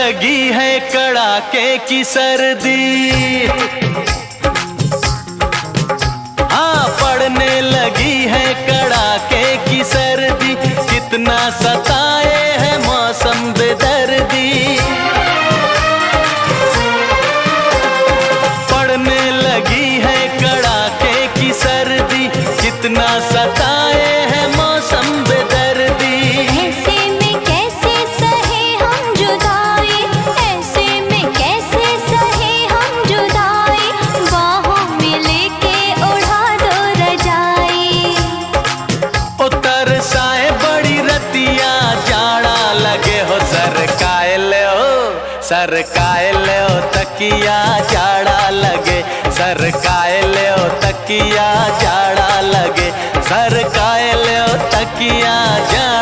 लगी है कड़ाके की सर्दी, हाँ पड़ने लगी है कड़ाके की सर्दी, कितना सताए है मौसम बेदर्दी। पड़ने लगी है कड़ाके की सर्दी, कितना सताए है मौसम बेदर्दी। ऐसे में कैसे सहे हम जुदाई, ऐसे में कैसे सहे हम जुदाई, बाहों में लेके उड़ा दो रजाई। ओ तरसाए बड़ी रतिया जाड़ा लगे हो, सरकाए ले हो, सरकाए ले हो तकिया जाड़ा लगे, सरकाए ले हो तकिया जाड़ा लगे, सरकाए ले हो तकिया जाड़ा